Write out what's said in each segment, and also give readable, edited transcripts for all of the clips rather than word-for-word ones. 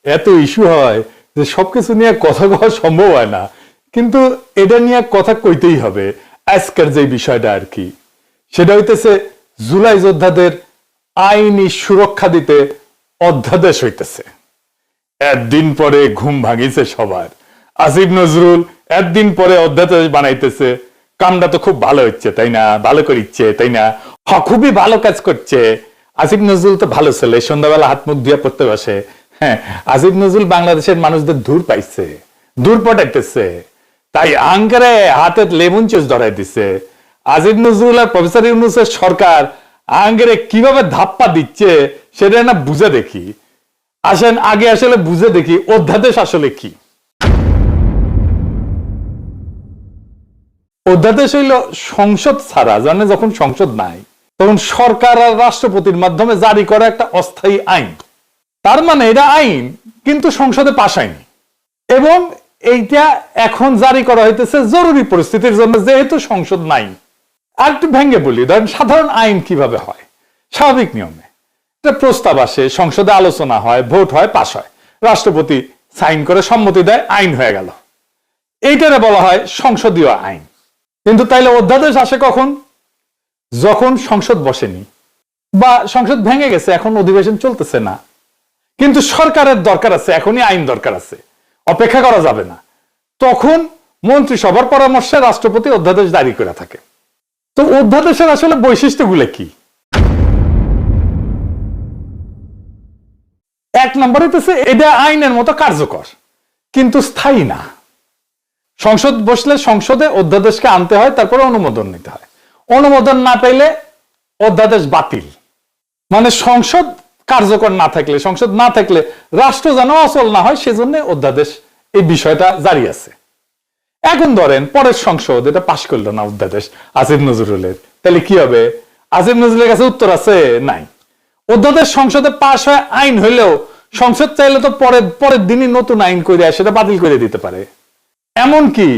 এত ইস্যু হয় যে সবকিছু নিয়ে কথা কওয়া সম্ভব হয় না, কিন্তু এটা নিয়ে কথা কইতেই হবে। আজকের যে বিষয়টা আর কি, সেটা হইতেছে জুলাই যোদ্ধাদের আইনি সুরক্ষা দিতে অধ্যাদেশ হইতেছে। একদিন পরে ঘুম ভাঙিছে সবার। আসিফ নজরুল একদিন পরে অধ্যাদেশ বানাইতেছে। কামটা তো খুব ভালো হচ্ছে, তাই না? ভালো করিচ্ছে, তাই না? খুবই ভালো কাজ করছে। আসিফ নজরুল তো ভালো ছেলে, সন্ধ্যাবেলা হাত মুখ দিয়ে পড়তে বসে। হ্যাঁ, আসিফ নজরুল বাংলাদেশের মানুষদের দূর পাইছে, দূর পটাইতেছে, তাই আঙ্কারে হাতে লেমন চুস ধরাই দিছে। আসিফ নজরুল আর প্রফেসর ইউনূসের সরকার আঙ্কারে কিভাবে ধাপ্পা দিচ্ছে সেটা না বুঝে দেখি। আসেন আগে আসলে বুঝে দেখি অধ্যাদেশ আসলে কি। অধ্যাদেশ হইল সংসদ ছাড়া, জানে যখন সংসদ নাই তখন সরকার আর রাষ্ট্রপতির মাধ্যমে জারি করা একটা অস্থায়ী আইন। তার মানে এটা আইন, কিন্তু সংসদে পাস হয়নি, এবং এইটা এখন জারি করা হইতেছে জরুরি পরিস্থিতির জন্য, যেহেতু সংসদ নাই। আর একটু ভেঙে বলি, ধরেন সাধারণ আইন কিভাবে হয়। স্বাভাবিক নিয়মে একটা প্রস্তাব আসে, সংসদে আলোচনা হয়, ভোট হয়, পাস হয়, রাষ্ট্রপতি সাইন করে সম্মতি দেয়, আইন হয়ে গেল। এইটারে বলা হয় সংসদীয় আইন। কিন্তু তাইলে অধ্যাদেশ আসে কখন? যখন সংসদ বসেনি বা সংসদ ভেঙে গেছে, এখন অধিবেশন চলতেছে না, কিন্তু সরকারের দরকার আছে, এখনই আইন দরকার আছে, অপেক্ষা করা যাবে না। তখন মন্ত্রিসভার পরামর্শে রাষ্ট্রপতি অধ্যাদেশ জারি করে থাকে। তো অধ্যাদেশের আসলে বৈশিষ্ট্যগুলো কি? এক নম্বর হইতেছে এটা আইনের মতো কার্যকর, কিন্তু স্থায়ী না। সংসদ বসলে সংসদে অধ্যাদেশকে আনতে হয়, তারপরে অনুমোদন নিতে হয়। অনুমোদন না পেলে অধ্যাদেশ বাতিল। মানে সংসদ কার্যকর না থাকলে, সংসদ না থাকলে রাষ্ট্র যেন অচল না হয়, সেজন্য অধ্যাদেশ, এই বিষয়টা জারি আছে। এখন ধরেন পরের সংসদ এটা পাশ করলো না অধ্যাদেশ আসিফ নজরুলের, তাহলে কি হবে? আসিফ নজরুলের কাছে উত্তর আছে? নাই। অধ্যাদেশ সংসদে পাশ হয় আইন হইলেও সংসদ চাইলে তো পরের দিনই নতুন আইন করে সেটা বাতিল করে দিতে পারে। এমনকি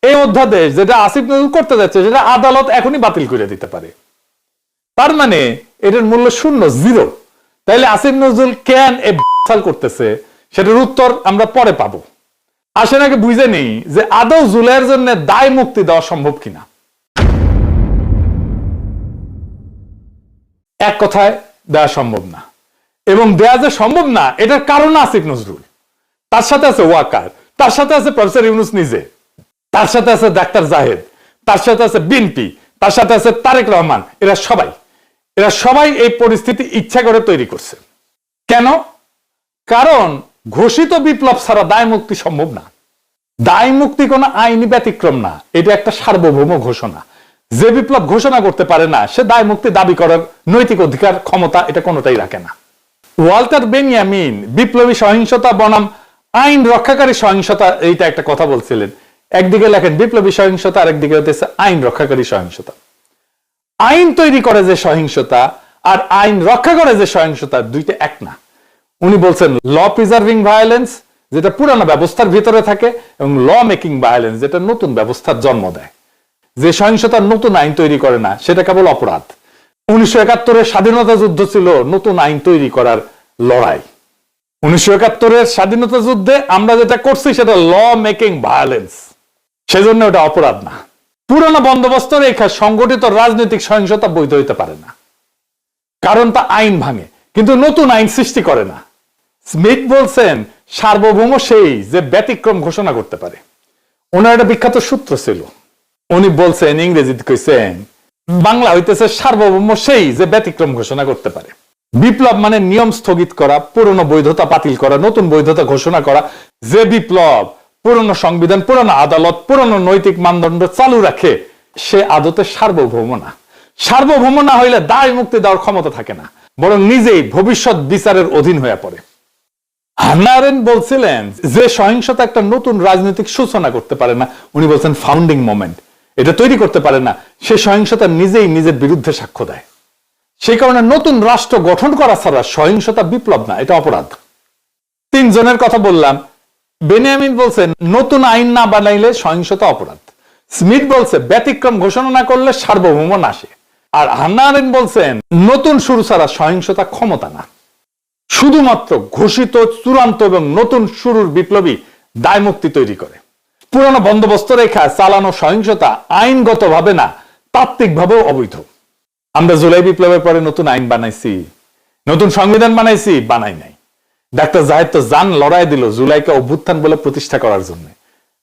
এই অধ্যাদেশ যেটা আসিফ নজরুল করতে যাচ্ছে, সেটা আদালত এখনই বাতিল করে দিতে পারে। তার মানে এটার মূল্য শূন্য, জিরো। তাইলে আসিফ নজরুল কেন এ করতেছে, সেটার উত্তর আমরা পরে পাবো। আসেন আগে বুঝে নেই যে আদৌ জুলাইয়ের জন্য দায় মুক্তি দেওয়া সম্ভব কিনা। এক কথায় দেওয়া সম্ভব না, এবং দেয়া যে সম্ভব না এটার কারণ আসিফ নজরুল, তার সাথে আছে ওয়াকার, তার সাথে আছে প্রফেসর ইউনূস নিজে, তার সাথে আছে ডাক্তার জাহেদ, তার সাথে আছে বিএনপি, তার সাথে আছে তারেক রহমান। এরা সবাই এই পরিস্থিতি ইচ্ছা করে তৈরি করছে। কেন? কারণ ঘোষিত বিপ্লব ছাড়া দায় মুক্তি সম্ভব না। দায় মুক্তি কোনো আইনি ব্যতিক্রম না, এটা একটা সার্বভৌম ঘোষণা। যে বিপ্লব ঘোষণা করতে পারে না, সে দায় মুক্তি দাবি করার নৈতিক অধিকার, ক্ষমতা এটা কোনোটাই রাখে না। ওয়াল্টার বেনিয়ামিন বিপ্লবী সহিংসতা বনাম আইন রক্ষাকারী সহিংসতা, এইটা একটা কথা বলছিলেন। একদিকে লেখেন বিপ্লবী সহিংসতা, আরেকদিকে হতেছে আইন রক্ষাকারী সহিংসতা। আইন তৈরি করে যে সহিংসতা আর আইন রক্ষা করে যে সহিংসতা, দুইটা এক না। উনি বলছেন ল প্রিজার্ভিং ভায়োলেন্স, যেটা পুরানো ব্যবস্থার ভিতরে থাকে, এবং ল মেকিং ভায়োলেন্স, যেটা নতুন ব্যবস্থার জন্ম দেয়। যে সহিংসতা নতুন আইন তৈরি করে না, সেটা কেবল অপরাধ। 1971-এর স্বাধীনতা যুদ্ধ ছিল নতুন আইন তৈরি করার লড়াই। 1971-এর স্বাধীনতা যুদ্ধে আমরা যেটা করছি সেটা ল মেকিং ভায়োলেন্স, সেজন্য ওটা অপরাধ না। পুরানো বন্দোবস্ত রেখা সংগঠিত রাজনৈতিক সহিংসতা বৈধ হইতে পারে না, কারণ তা আইন ভাঙে, কিন্তু নতুন আইন সৃষ্টি করে না। স্মিথ বলছেন সার্বভৌম সেই যে ব্যতিক্রম ঘোষণা করতে পারে। ওনার একটা বিখ্যাত সূত্র ছিল, উনি বলছেন, ইংরেজিতে কইছেন, বাংলা হইতেছে সার্বভৌম সেই যে ব্যতিক্রম ঘোষণা করতে পারে। বিপ্লব মানে নিয়ম স্থগিত করা, পুরনো বৈধতা বাতিল করা, নতুন বৈধতা ঘোষণা করা। যে বিপ্লব পুরনো সংবিধান, পুরনো আদালত, পুরনো নৈতিক মানদণ্ড চালু রাখে, সে আদতে সার্বভৌম না। সার্বভৌম না হইলে দায় মুক্তি দেওয়ার ক্ষমতা থাকে না, বরং নিজেই ভবিষ্যৎ বিচারের অধীন হয়ে পড়ে। হান্না আরেন্ট বলছিলেন যে সহিংসতা একটা নতুন রাজনৈতিক সূচনা করতে পারে না, উনি বলছেন ফাউন্ডিং মোমেন্ট, এটা তৈরি করতে পারে না, সে সহিংসতা নিজেই নিজের বিরুদ্ধে সাক্ষ্য দেয়। সেই কারণে নতুন রাষ্ট্র গঠন করা ছাড়া সহিংসতা বিপ্লব না, এটা অপরাধ। তিনজনের কথা বললাম। বেনিয়ামিন বলছেন নতুন আইন না বানাইলে সহিংসতা অপরাধ। স্মিথ বলছে ব্যতিক্রম ঘোষণা না করলে সার্বভৌম আসে। আর হান্না আরেন্ট বলছেন নতুন শুরু ছাড়া সহিংসতা ক্ষমতা না। শুধুমাত্র ঘোষিত চূড়ান্ত এবং নতুন শুরুর বিপ্লবী দায় মুক্তি তৈরি করে। পুরানো বন্দোবস্ত রেখা চালানো সহিংসতা আইনগতভাবে না, তাত্ত্বিকভাবেও অবৈধ। আমরা জুলাই বিপ্লবের পরে নতুন আইন বানাইছি, নতুন সংবিধান বানাইছি? বানাই নাই। ডাক্তার জাহেদ তো জান লড়াই দিল জুলাইকে অভ্যুত্থান বলে প্রতিষ্ঠা করার জন্য।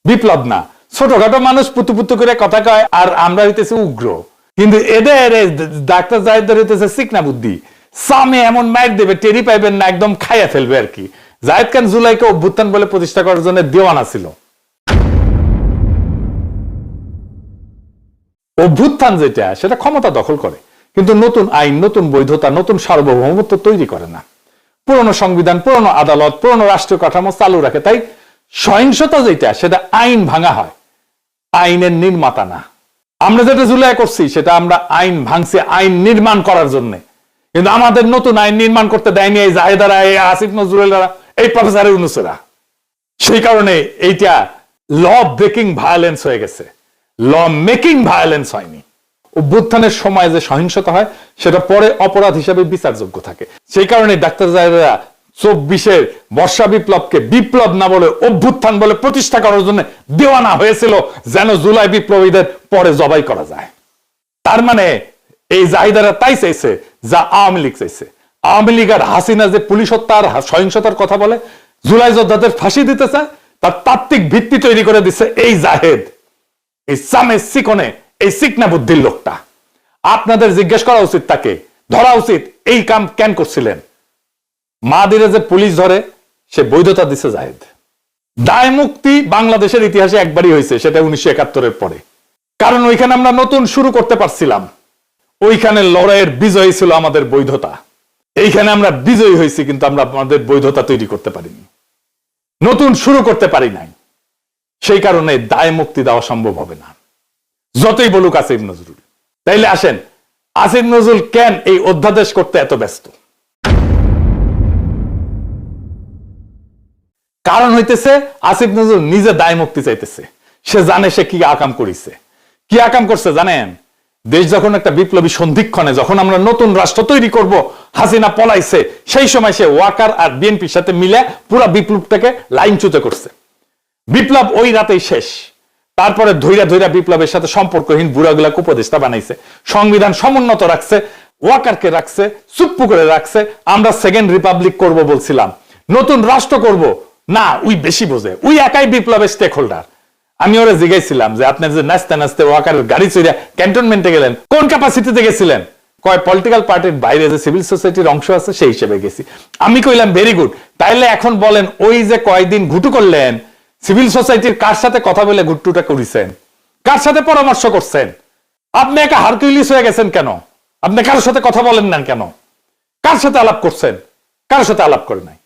বিপ্লব না, ছোটখাটো মানুষ পুতু পুতু করে কথা কয়, আর আমরা হইতেছি উগ্র। কিন্তু এদের ডাক্তার জাহেদের হইতেছে চিকনা বুদ্ধি, সামে এমন মাইক দেবে টেরি পাইবেন না, একদম খাইয়া ফেলবে আর কি। জাহেদ খান জুলাইকে অভ্যুত্থান বলে প্রতিষ্ঠা করার জন্য দেওয়ানা ছিল। অভ্যুত্থান যেটা, সেটা ক্ষমতা দখল করে, কিন্তু নতুন আইন, নতুন বৈধতা, নতুন সার্বভৌমত্ব তৈরি করে না। পুরনো সংবিধান, পুরনো আদালত, পুরনো রাষ্ট্রীয় কাঠামো চালু রাখে। তাই সহিংসতা যেটা, সেটা আইন ভাঙা হয়, আইনের নির্মাতা না। আমরা যেটা জুলাই করছি সেটা আমরা আইন ভাঙছি আইন নির্মাণ করার জন্য, কিন্তু আমাদের নতুন আইন নির্মাণ করতে দেয়নি এই জাহেদারা, এই আসিফ নজরুলেরা, এই প্রফেসর ইউনূসেরা। সেই কারণে এইটা ল ব্রেকিং ভায়োলেন্স হয়ে গেছে, ল মেকিং ভায়োলেন্স হয়নি। অভ্যুত্থানের সময় যে সহিংসতা হয় সেটা পরে অপরাধ হিসাবে বিচারযোগ্য থাকে। সেই কারণে ডাক্তার জাহেদরা 24-এর বর্ষা বিপ্লবকে বিপ্লব না বলে অভ্যুত্থান বলে প্রতিষ্ঠা করার জন্য দেওয়ানা হয়েছিল, যেন জুলাই বিপ্লবীদের পরে জবাই করা যায়। তার মানে এই জাহিদারা তাই চাইছে যা আওয়ামী লীগ চাইছে। আওয়ামী লীগ আর হাসিনা যে পুলিশ হত্যার সহিংসতার কথা বলে, জুলাই যোদ্ধাদের ফাঁসি দিতে চায়, তার তাত্ত্বিক ভিত্তি তৈরি করে দিচ্ছে এই জাহেদ, এই সামে সিকনে, এই সিকনা বুদ্ধির লোকটা। আপনাদের জিজ্ঞেস করা উচিত, তাকে ধরা উচিত, এই কাম কেন করছিলেন। মাদিরে যে পুলিশ ধরে, সে বৈধতা দিচ্ছে জাহেদ। দায় মুক্তি বাংলাদেশের ইতিহাসে একবারই হয়েছে, সেটা 1971-এর পরে। কারণ ওইখানে আমরা নতুন শুরু করতে পারছিলাম, ওইখানে লড়াইয়ের বিজয় ছিল আমাদের বৈধতা। এইখানে আমরা বিজয়ী হয়েছি, কিন্তু আমরা আমাদের বৈধতা তৈরি করতে পারিনি, নতুন শুরু করতে পারি নাই। সেই কারণে দায় মুক্তি দেওয়া সম্ভব হবে না, যতই বলুক আসিফ নজরুল। তাইলে আসেন, আসিফ নজরুল কেন এই অধ্যাদেশ করতে এত ব্যস্ত? কারণ হইতেছে আসিফ নজরুল নিজে দায় মুক্তি চাইতেছে। সে জানে সে কি আকাম করিছে। কি আকাম করছে জানেন? দেশ যখন একটা বিপ্লবী সন্ধিক্ষণে, যখন আমরা নতুন রাষ্ট্র তৈরি করব, হাসিনা পলাইছে, সেই সময় সে ওয়াকার আর বিএনপির সাথে মিলে পুরো বিপ্লবটাকে লাইনচ্যুত করছে। বিপ্লব ওই রাতেই শেষ। তারপরে ধৈর্য ধৈর্য বিপ্লবের সাথে সম্পর্কহীন বুড়াগুলা উপদেষ্টা বানাইছে, সংবিধান সমুন্নত রাখছে, ওয়াকারকে রাখছে, চুপ্পু করে রাখছে। আমরা সেকেন্ড রিপাবলিক করব বলছিলাম, নতুন রাষ্ট্র করব না, উই বেশি বোঝে, উই একাই বিপ্লবের স্টেক হোল্ডার। আমি ওরা জিজ্ঞাসিলাম যে আপনি যে নাচতে নাচতে ওয়াকারের গাড়ি চড়িয়া ক্যান্টনমেন্টে গেলেন, কোন ক্যাপাসিটিতে গেছিলেন? কয় পলিটিক্যাল পার্টির বাইরে যে সিভিল সোসাইটির অংশ আছে সেই হিসেবে গেছি। আমি কইলাম ভেরি গুড। তাইলে এখন বলেন, ওই যে কয়দিন ঘুটু করলেন, সিভিল সোসাইটির কার সাথে কথা বলে ঘুট্টুটা করেছেন? কার সাথে পরামর্শ করছেন? আপনি একা হারকিউলিস হয়ে গেছেন কেন? আপনি কারোর সাথে কথা বলেন না কেন? কার সাথে আলাপ করছেন? কারোর সাথে আলাপ করে নাই।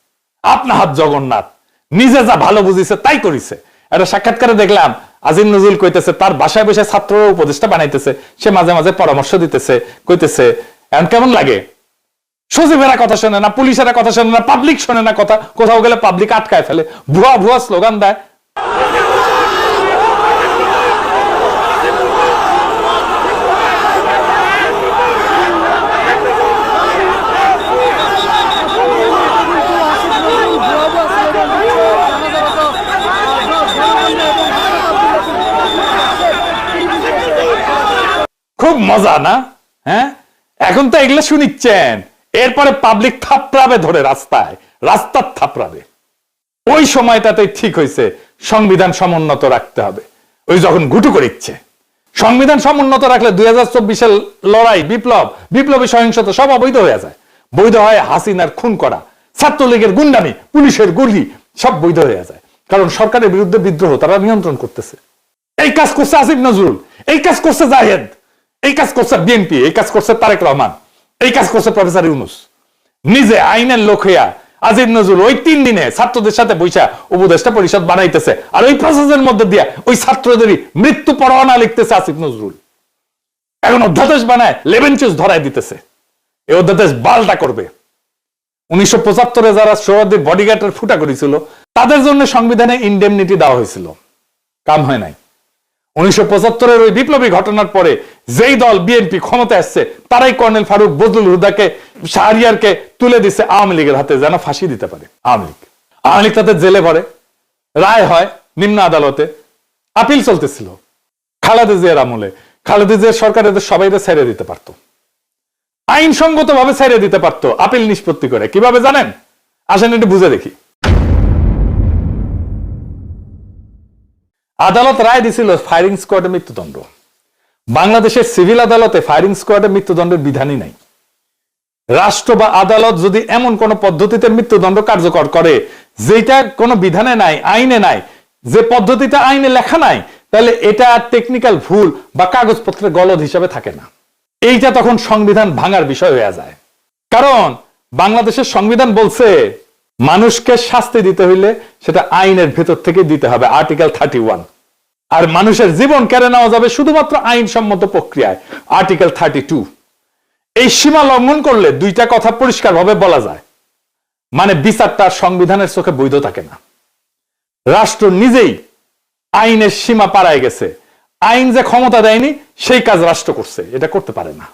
আপনার হাত জগন্নাথ, নিজে যা ভালো বুঝিছে তাই করিছে। একটা সাক্ষাৎকারে দেখলাম আজিম নজরুল কইতেছে তার বাসায় বসে ছাত্র উপদেষ্টা বানাইতেছে, সে মাঝে মাঝে পরামর্শ দিতেছে, কইতেছে এখন কেমন লাগে? সচিবেরা কথা শোনে না, পুলিশেরা কথা শোনে না, পাবলিক শোনে না কথা, কোথাও গেলে পাবলিক আটকায় ফেলে, ভুয়া ভুয়া স্লোগান দেয়। খুব মজা না? হ্যাঁ, এখন তো এগুলো শুনিচ্ছেন, এরপরে পাবলিক থাপড়াবে ধরে রাস্তায়, রাস্তার থাপড়াবে। ওই সময়টাতে ঠিক হয়েছে সংবিধান সমুন্নত রাখতে হবে। ওই যখন ঘুটু করিচ্ছে, সংবিধান সমুন্নত রাখলে 2024-এর লড়াই, বিপ্লব, বিপ্লবী সহিংসতা সব অবৈধ হয়ে যায়। বৈধ হয় হাসিনার খুন করা, ছাত্রলীগের গুন্ডামি, পুলিশের গুলি, সব বৈধ হয়ে যায়। কারণ সরকারের বিরুদ্ধে বিদ্রোহ তারা নিয়ন্ত্রণ করতেছে। এই কাজ করছে আসিফ নজরুল, এই কাজ করছে জাহেদ, এই কাজ করছে বিএনপি, এই কাজ করছে তারেক রহমান, এই কাজ করছে প্রফেসর ইউনূস। নিজে আইনের লোক হইয়া আসিফ নজরুল ওই 3 দিনে ছাত্রদের সাথে বৈশা উপদেষ্টা পরিষদ বানাইতেছে, আর ওই প্রসেসের মধ্যে দিয়ে ওই ছাত্রদেরই মৃত্যু পরোয়ানা লিখতেছে আসিফ নজরুল। এখন অধ্যাদেশ বানায় লেবেন চুজ ধরাই দিতেছে। এই অধ্যাদেশ বালটা করবে। 1975-এ যারা সোহরাওয়ার্দীর বডিগার্ডের ফুটা করেছিল, তাদের জন্য সংবিধানে ইনডেমনিটি দেওয়া হয়েছিল, কাম হয় নাই। 1975-এর ওই বিপ্লবী ঘটনার পরে যেই দল বিএনপি ক্ষমতা আসছে তারাই কর্নেল ফারুক, বজলুল হুদাকে, শাহরিয়ারকে তুলে দিচ্ছে আওয়ামী লীগের হাতে যেন ফাঁসি দিতে পারে আওয়ামী লীগ তাতে জেলে ভরে, রায় হয় নিম্ন আদালতে, আপিল চলতেছিল। খালেদা জিয়ার আমলে খালেদা জিয়ার সরকার এদের সবাইকে ছেড়ে দিতে পারত, আইনসঙ্গত ভাবে ছেড়ে দিতে পারত আপিল নিষ্পত্তি করে। কিভাবে জানেন? আসেন একটু বুঝে দেখি। আদালত রায় দিছিল ফায়ারিং স্কোয়াডে মৃত্যুদণ্ড। বাংলাদেশের সিভিল আদালতে ফায়ারিং স্কোয়াডে মৃত্যুদণ্ডের বিধানই নাই। রাষ্ট্র বা আদালত যদি এমন কোন পদ্ধতিতে মৃত্যুদণ্ড কার্যকর করে যেটা কোনো বিধানে নাই, আইনে নাই, যে পদ্ধতিটা আইনে লেখা নাই, তাহলে এটা টেকনিক্যাল ভুল বা কাগজপত্রের গলদ হিসাবে থাকে না। এইটা তখন সংবিধান ভাঙার বিষয় হয়ে যায়। কারণ বাংলাদেশের সংবিধান বলছে মানুষকে শাস্তি দিতে হইলে সেটা আইনের ভেতর থেকে দিতে হবে, আর্টিকেল 31। আর মানুষের জীবন কেড়ে নেওয়া যাবে শুধুমাত্র আইনসম্মত প্রক্রিয়ায়, আর্টিকেল 32। এই সীমা লঙ্ঘন করলে দুইটা কথা পরিষ্কারভাবে বলা যায়, মানে বিচারটা সংবিধানের চোখে বৈধ থাকে না। রাষ্ট্র নিজেই আইনের সীমা পাড়ায় গেছে, আইন যে ক্ষমতা দেয়নি সেই কাজ রাষ্ট্র করছে, এটা করতে পারে না।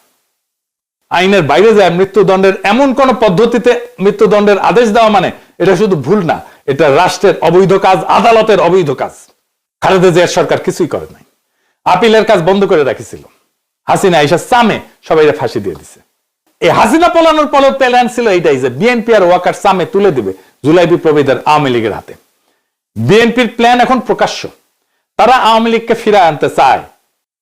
আইনের বাইরে যায় মৃত্যুদণ্ডের এমন কোন পদ্ধতিতে মৃত্যুদণ্ডের আদেশ দেওয়া মানে এটা শুধু ভুল না, এটা রাষ্ট্রের অবৈধ কাজ, আদালতের অবৈধ কাজ। খালেদা জিয়ার সরকার কিছুই করে নাই, আপিলের কাজ বন্ধ করে রাখিছিল। হাসিনা আইসা সামে সবাই ফাঁসি দিয়ে দিছে। এই হাসিনা পলানোর পরেও প্ল্যান ছিল এইটাই যে বিএনপি আর ওয়াকার সামে তুলে দিবে জুলাই বিপ্লবীদের আওয়ামী লীগের হাতে। বিএনপির প্ল্যান এখন প্রকাশ্য, তারা আওয়ামী লীগকে ফিরে আনতে চায়।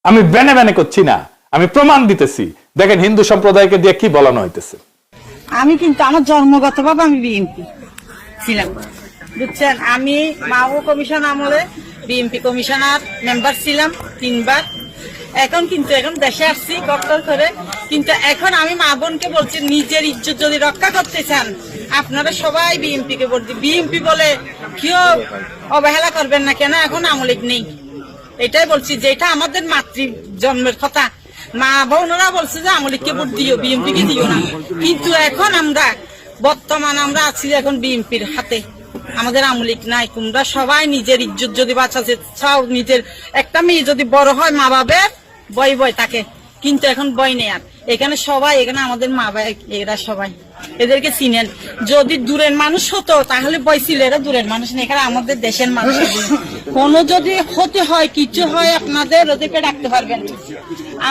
আমি বেনে বেনে করছি না, আমি প্রমাণ দিতেছি। দেখেন হিন্দু সম্প্রদায়কে দিয়ে কি বলানো হইতেছে। আমি কিন্তু আমার জন্মগতভাবে আমি বিএনপি ছিলাম, বুঝছেন। আমি মাও কমিশন আমলে বিএনপি কমিশনার মেম্বার ছিলাম 3 বার। এখন দেশে আসছি কর্তন করে, কিন্তু এখন আমি মা বোনকে বলছি নিজের ইজ্জত যদি রক্ষা করতে চান আপনারা সবাই বিএনপি কে ভোট দিন। বিএনপি বলে কেউ অবহেলা করবেন না, কেন এখন আওয়ামী লীগ নেই। এটাই বলছি, যেটা আমাদের মাতৃ জন্মের কথা। মা বোনরা বলছে যে আওয়ামী লীগকে ভোট দিও, বিএনপি কে দিও না। কিন্তু এখন বর্তমান আমরা আছি এখন বিএনপির হাতে, আমাদের আওয়ামী লীগ নাই। তোমরা সবাই নিজের ইজ্জত যদি বাঁচাতে চাও, নিজের একটা মেয়ে যদি বড় হয় মা বাবার বয় থাকে, কিন্তু এখন বয় নেই। আর এখানে সবাই, এখানে আমাদের মা বাবা এরা সবাই, এদেরকে চিনেন। যদি দূরের মানুষ হতো তাহলে বয় ছিল, এরা দূরের মানুষ নেই, এখানে আমাদের দেশের মানুষ। কোনো যদি ক্ষতি হয় কিছু হয় আপনাদের ওদেরকে ডাকতে পারবেন।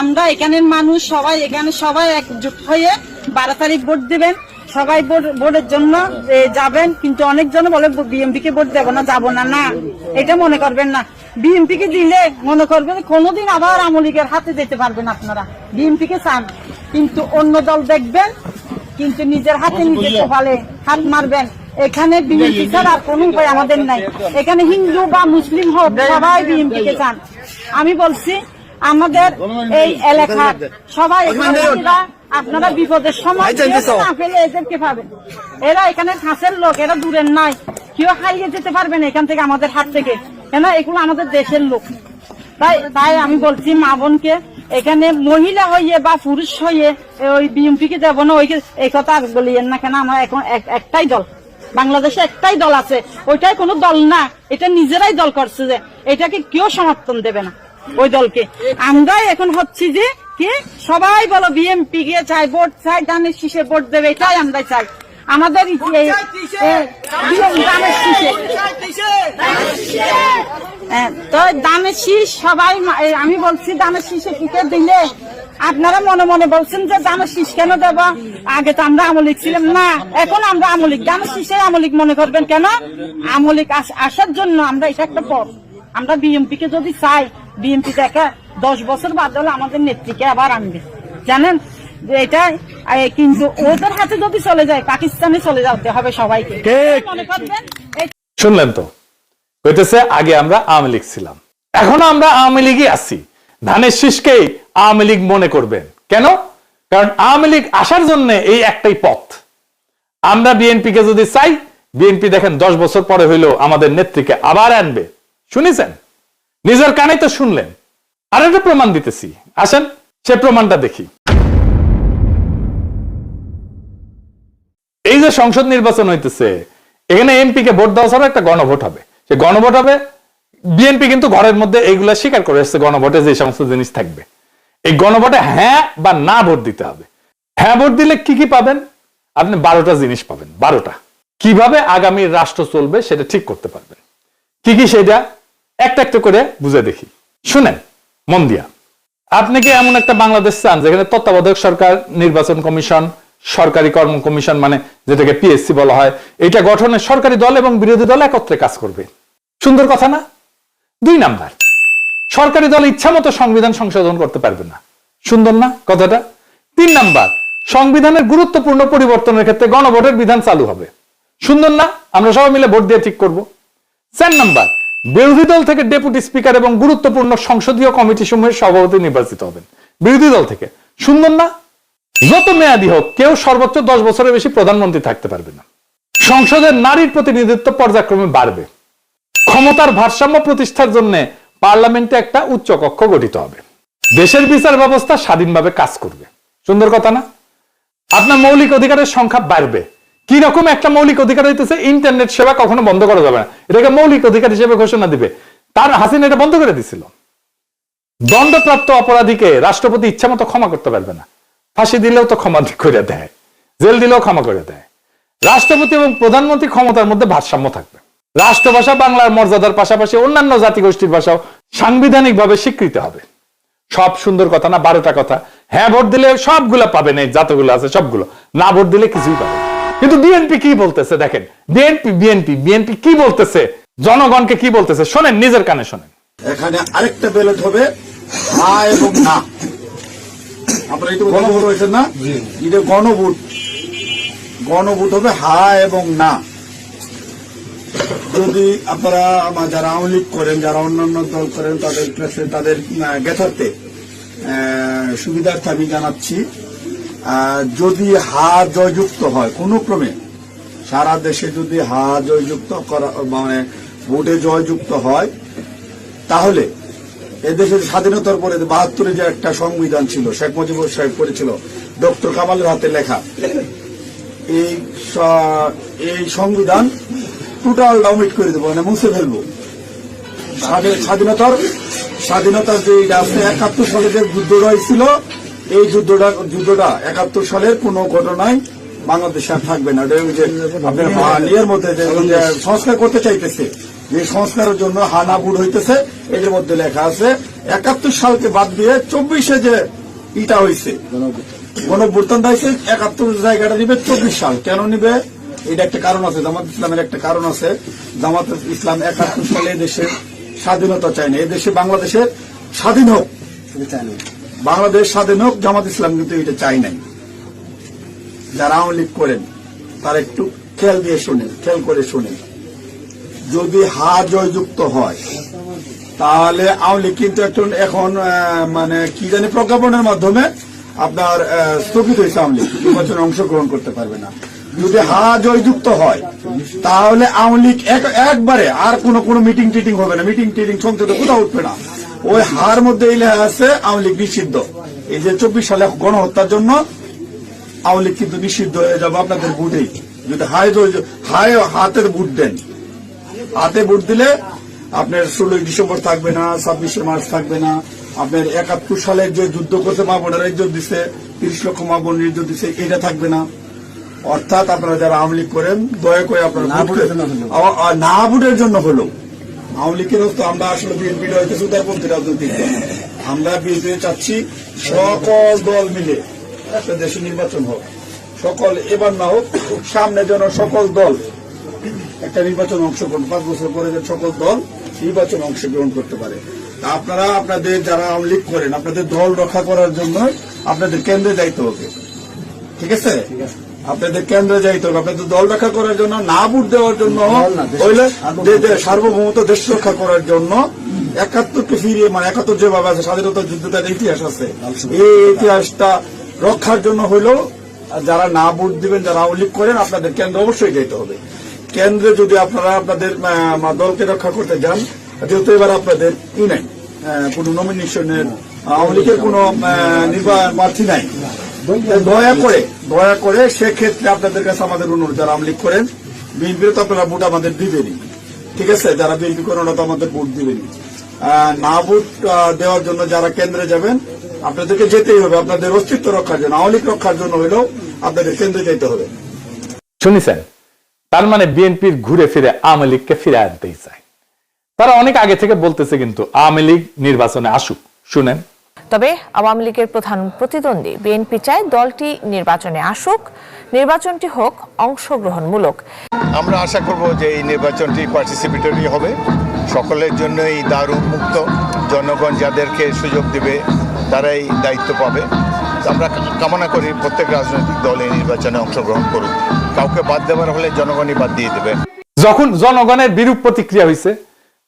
আমরা এখানের মানুষ সবাই, এখানে সবাই একজোট হয়ে 12 তারিখ ভোট দিবেন। সবাই ভোটের জন্য যাবেন, কিন্তু অনেকজন বলে বিএনপি কে ভোট দেবো না, যাবো না। না, এটা মনে করবেন না। বিএনপি কে দিলে মনে করবেন কোনোদিন আবার আওয়ামী লীগের হাতে যেতে পারবেন আপনারা। বিএনপি কে চান, কিন্তু অন্য দল দেখবেন, কিন্তু নিজের হাতে নিজে কপালে হাত মারবেন। এখানে বিএনপি ছাড়া আর কোনো উপায় আমাদের নাই। এখানে হিন্দু বা মুসলিম হোক সবাই বিএনপি কে চান। আমি বলছি আমাদের এই এলাকার সবাই আপনারা বিপদের সময় না পেলে এদেরকে পাবেন। এরা এখানে কাছের লোক, এরা দূরের নাই, কেউ হারিয়ে যেতে পারবেন এখান থেকে, আমাদের হাত থেকে, কেন এগুলো আমাদের দেশের লোক। তাই আমি বলছি মা বোনকে, এখানে মহিলা হইয়ে বা পুরুষ হইয়ে ওই বিএনপি কে দেবো না, এই কথা বলিয়েন না। কেন আমরা এখন একটাই দল, বাংলাদেশে একটাই দল আছে, ওইটাই কোনো দল না, এটা নিজেরাই দল করছে, যে এটাকে কেউ সমর্থন দেবে না ওই দলকে। আমরাই এখন হচ্ছি যে কি সবাই বলো বিএনপি কে চাই, ভোট চাই, ধানের শীষে ভোট দেবে, এটাই আমরা চাই। আমাদের তো ধানের শীষ সবাই, আমি বলছি ধানের শীষে টিকে দিলে আপনারা মনে মনে বলছেন যে ধানের শীষ কেন দেব, আগে তো আমরা আওয়ামী লীগ ছিলাম না, এখন আমরা আওয়ামী লীগ। ধানের শীষে আওয়ামী লীগ মনে করবেন কেন? আওয়ামী লীগ আসার জন্য আমরা, এটা একটা পথ। আমরা বিএনপি কে যদি চাই, বিএনপি দেখা 10 বছর বাদ হলে আমাদের নেত্রীকে আবার আনবে, জানেন এটা। কিন্তু ওদের হাতে যদি চলে যায়, পাকিস্তানে চলে যেতে হবে সবাইকে, মনে করবেন। শুনলেন তো, কইতেছে আগে আমরা আওয়ামী লীগ ছিলাম, এখনো আমরা আওয়ামী লীগই আছি। ধানের শীষকেই আওয়ামী লীগ মনে করবেন কেন? কারণ আওয়ামী লীগ আসার জন্য এই একটাই পথ। আমরা বিএনপি কে যদি চাই, বিএনপি দেখেন 10 বছর পরে হইলো আমাদের নেত্রীকে আবার আনবে। শুনেছেন, নিজের কানে তো শুনলেন। আর একটা প্রমাণ দিতেছি, আসেন সে প্রমাণটা দেখি। এই যে সংসদ নির্বাচন হইতেছে, এখানে এমপি কে ভোট দেওয়া ছাড়া একটা গণভোট হবে। সে গণভোট হবে বিএনপি কিন্তু ঘরের মধ্যে এইগুলা স্বীকার করে এসছে গণভোটে যে সমস্ত জিনিস থাকবে। এই গণভোটে হ্যাঁ বা না ভোট দিতে হবে। হ্যাঁ ভোট দিলে কি কি পাবেন? আপনি 12টা জিনিস পাবেন। 12টা কিভাবে আগামী রাষ্ট্র চলবে সেটা ঠিক করতে পারবেন। কি কি সেটা একটা একটা করে বুঝে দেখি, শুনেন মন দিয়া। আপনি কি এমন একটা বাংলাদেশ চান যেখানে তত্ত্বাবধায়ক সরকার, নির্বাচন কমিশন, সরকারি কর্ম কমিশন মানে যেটাকে পিএসসি বলা হয়, এটা গঠনে সরকারি দল এবং বিরোধী দল একত্রে কাজ করবে? সুন্দর কথা না? 2 নাম্বার, সরকারি দল ইচ্ছা মতো সংবিধান সংশোধন করতে পারবে না। সুন্দর না কথাটা? 3 নাম্বার, সংবিধানের গুরুত্বপূর্ণ পরিবর্তনের ক্ষেত্রে গণভোটের বিধান চালু হবে। সুন্দর না? আমরা সবাই মিলে ভোট দিয়ে ঠিক করব। 4 নাম্বার, বিরোধী দল থেকে ডেপুটি স্পিকার এবং গুরুত্বপূর্ণ সংসদীয় কমিটি সমূহের সভাপতি নির্বাচিত হবেন বিরোধী দল থেকে। সুন্দর না? যত মেয়াদী হোক কেউ সর্বোচ্চ 10 বছরের বেশি প্রধানমন্ত্রী থাকতে পারবে না। সংসদের নারীর প্রতিনিধিত্ব পর্যায়ক্রমে বাড়বে। ক্ষমতার ভারসাম্য প্রতিষ্ঠার জন্য পার্লামেন্টে একটা উচ্চ কক্ষ গঠিত হবে। দেশের বিচার ব্যবস্থা স্বাধীনভাবে কাজ করবে। সুন্দর কথা না? আপনার মৌলিক অধিকারের সংখ্যা বাড়বে। কি রকম একটা মৌলিক অধিকার হইতেছে ইন্টারনেট সেবা কখনো বন্ধ করা যাবে না, এটাকে মৌলিক অধিকার হিসেবে ঘোষণা দিবে। তার হাসিনা এটা বন্ধ করে দিছিল। দণ্ডপ্রাপ্ত অপরাধীকে রাষ্ট্রপতি ইচ্ছা মতো ক্ষমা করতে পারবে না। ফাঁসি দিলেও তো ক্ষমা করে দেয়, জেল দিলেও ক্ষমা করে দেয়। রাষ্ট্রপতি এবং প্রধানমন্ত্রী ক্ষমতার মধ্যে ভারসাম্য থাকবে। রাষ্ট্রভাষা বাংলার মর্যাদার পাশাপাশি অন্যান্য জাতিগোষ্ঠীর ভাষাও সাংবিধানিকভাবে স্বীকৃত হবে। সব সুন্দর কথা না? 12টা কথা। হ্যাঁ ভোট দিলে সবগুলো পাবেন, এই যতগুলো আছে সবগুলো। না ভোট দিলে কিছুই পাবেন। কিন্তু বিএনপি কি বলতেছে দেখেন, বিএনপি কি বলতেছে, জনগণকে কি বলতেছে শোনেন, নিজের কানে শোনেন। এখানে আরেকটা ব্যালট হবে হা এবং না। আপনারা এটা গণভোট হয়েছেন না? এটা গণভোট হবে হা এবং না। যদি আপনারা যারা আওয়ামী লীগ করেন, যারা অন্যান্য দল করেন, তাদের কাছে তাদের জ্ঞাতার্থে সুবিধার্থে আমি জানাচ্ছি, যদি হা জয়যুক্ত হয় কোন ক্রমে, সারা দেশে যদি হা জয়যুক্ত করা মানে ভোটে জয়যুক্ত হয়, তাহলে এদেশের স্বাধীনতার পরে 72-এ যে একটা সংবিধান ছিল শেখ মুজিবুর সাহেব করেছিল ডক্টর কামালের হাতে লেখা, এই সংবিধান টোটাল অমিট করে দেবো, মানে মুছে ফেলবো। স্বাধীনতার যে 71 সালে যে যুদ্ধটা হয়েছিল, এই যুদ্ধটা 71 সালের কোন ঘটনায় বাংলাদেশে আর থাকবে না। আপনার ইয়ের মধ্যে যে সংস্কার করতে চাইতেছে, যে সংস্কারের জন্য হানা বুট হইতেছে, এর মধ্যে লেখা আছে 71 সালকে বাদ দিয়ে 24-এ যে ইটা হয়েছে গণভ্যুত্থানটা হয়েছে, 71 জায়গাটা নিবে 24 সাল। কেন নিবে? এটা একটা কারণ আছে, জামাত ইসলামের একটা কারণ আছে। জামাত ইসলাম 71 সালে দেশের স্বাধীনতা চায় না, এদেশে বাংলাদেশের স্বাধীন হোক, বাংলাদেশ স্বাধীন হোক, জামাত ইসলাম কিন্তু এটা চাই নাই। যারা আওয়ামী লীগ করেন তারা একটু খেয়াল করে শোনেন। যদি হা জয়যুক্ত হয় তাহলে আওয়ামী লীগ কিন্তু এখন মানে কি জানি প্রজ্ঞাপনের মাধ্যমে আপনার স্থগিত হয়েছে, আওয়ামী লীগ নির্বাচনে অংশগ্রহণ করতে পারবে না। যদি হা জয়যুক্ত হয় তাহলে আওয়ামী লীগ একবারে আর কোনো মিটিং টিটিং হবে না, মিটিং টিটিং সংসদে কোথাও উঠবে না। ওই হার মধ্যে এই লেখা আছে আওয়ামী লীগ নিষিদ্ধ। এই যে 24 সালে গণহত্যার জন্য আওয়ামী লীগ কিন্তু নিষিদ্ধ হয়ে যাবে আপনাদের ভোটেই। যদি হাতের ভোট দেন, হাতে ভোট দিলে আপনার 16 ডিসেম্বর থাকবে না, 26শে মার্চ থাকবে না। আপনার 71 সালের যে যুদ্ধ করতে মা বোনেরা ইজ্জত দিচ্ছে, 30 লক্ষ মা বোনের ইজ্জত দিচ্ছে, এটা থাকবে না। অর্থাৎ আপনারা যারা আওয়ামী লীগ করেন দয়া করে আপনারা না ভোটের জন্য হলো আওয়ামী লীগের তো আমরা আসলে বিএনপির হইতেছে উদারপন্থী রাজনৈতিক দল। আমরা বিএনপি চাচ্ছি সকল দল মিলে একটা দেশে নির্বাচন হোক, সকল এবার না হোক, সামনে যেন সকল দল একটা নির্বাচন অংশগ্রহণ, 5 বছর পরে যেন সকল দল নির্বাচন অংশগ্রহণ করতে পারে। আপনারা আপনাদের যারা আওয়ামী লীগ করেন আপনাদের দল রক্ষা করার জন্য আপনাদের কেন্দ্রে যাইতে হবে, ঠিক আছে? আপনাদের কেন্দ্রে যাইতে হবে, আপনাদের দল রক্ষা করার জন্য, না ভোট দেওয়ার জন্য, হইলে সার্বভৌমত্ব দেশ রক্ষা করার জন্য 71কে ফিরিয়ে, মানে 71 যেভাবে আছে স্বাধীনতার যুদ্ধটার ইতিহাস আছে, এই ইতিহাসটা রক্ষার জন্য হইলেও যারা না ভোট দিবেন, যারা আওয়ামী লীগ করেন, আপনাদের কেন্দ্রে অবশ্যই যেতে হবে। কেন্দ্রে যদি আপনারা আপনাদের দলকে রক্ষা করতে যান, যেহেতু এবার আপনাদের নাই কোন নমিনেশনের, আওয়ামী লীগের কোন প্রার্থী নাই, দয়া করে সেক্ষেত্রে আপনাদের কাছে আমাদের অনুরোধ, যারা আওয়ামী লীগ করেন, বিএনপির তো আপনারা ভোট আমাদের দিবেনই, ঠিক আছে, যারা বিএনপি করেন ওরা তো আমাদের ভোট দিবেন। না ভোট দেওয়ার জন্য যারা কেন্দ্রে যাবেন, আপনাদেরকে যেতেই হবে, আপনাদের অস্তিত্ব রক্ষার জন্য, আওয়ামী লীগ রক্ষার জন্য হলেও আপনাদের কেন্দ্রে যেতে হবে। শুনেছেন? তার মানে বিএনপির ঘুরে ফিরে আওয়ামী লীগকে ফিরে আনতেই চায়। তারা অনেক আগে থেকে বলতেছে কিন্তু আওয়ামী লীগ নির্বাচনে আসুক। শুনেন। তবে আওয়ামী লীগের প্রধান প্রতিদ্বন্দ্বী বিএনপি চায় দলটি নির্বাচনে আসুক, নির্বাচনটি হোক অংশগ্রহণমূলক। আমরা আশা করব যে এই নির্বাচনটি পার্টিসিপেটরি হবে, সকলের জন্যই দ্বার উন্মুক্ত, জনগণ যাদেরকে সুযোগ দেবে তারাই দায়িত্ব পাবে। আমরা কামনা করি প্রত্যেক রাজনৈতিক দল এই নির্বাচনে অংশগ্রহণ করুক, কাউকে বাদ দেওয়ার হলে জনগণই বাদ দিয়ে দেবে। যখন জনগণের বিরূপ প্রতিক্রিয়া হয়েছে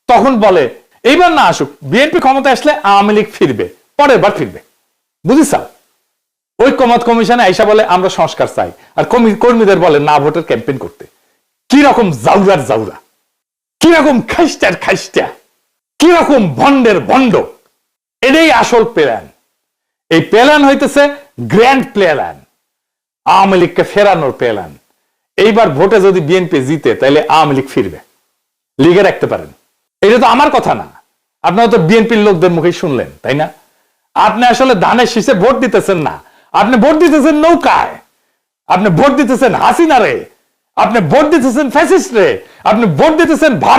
তখন বলে এইবার না আসুক, বিএনপি ক্ষমতা আসলে আওয়ামী লীগ ফিরবে, পরের বার ফিরবে। বুঝিস? ঐক্যমত কমিশনে আইসা বলে আমরা সংস্কার চাই, আর কর্মীদের বলে না ভোটের ক্যাম্পেইন করতে। কি রকম জাউরার জাউরা, কি রকম খাইস্টার খাইস্টা, কি রকম ভন্ডের ভন্ড। এটাই আসল প্ল্যান। এই প্ল্যান হইতেছে গ্র্যান্ড প্ল্যান, আওয়ামী লীগকে ফেরানোর প্ল্যান। এইবার ভোটে যদি বিএনপি জিতে তাহলে আওয়ামী লীগ ফিরবে, লিগে রাখতে পারেন। এটা তো আমার কথা না, আপনারা তো বিএনপির লোকদের মুখে শুনলেন, তাই না? আপনি আসলে ধানের শীষে ভোট দিতেছেন না, আপনি ভোট দিতেছেন নৌকায়, আপনি ভোট দিতেছেন হাসিনা রে, আপনি ভোট দিতেছেন ফ্যাসিস্ট রে, আপনি ভোট দিতেছেন ভারত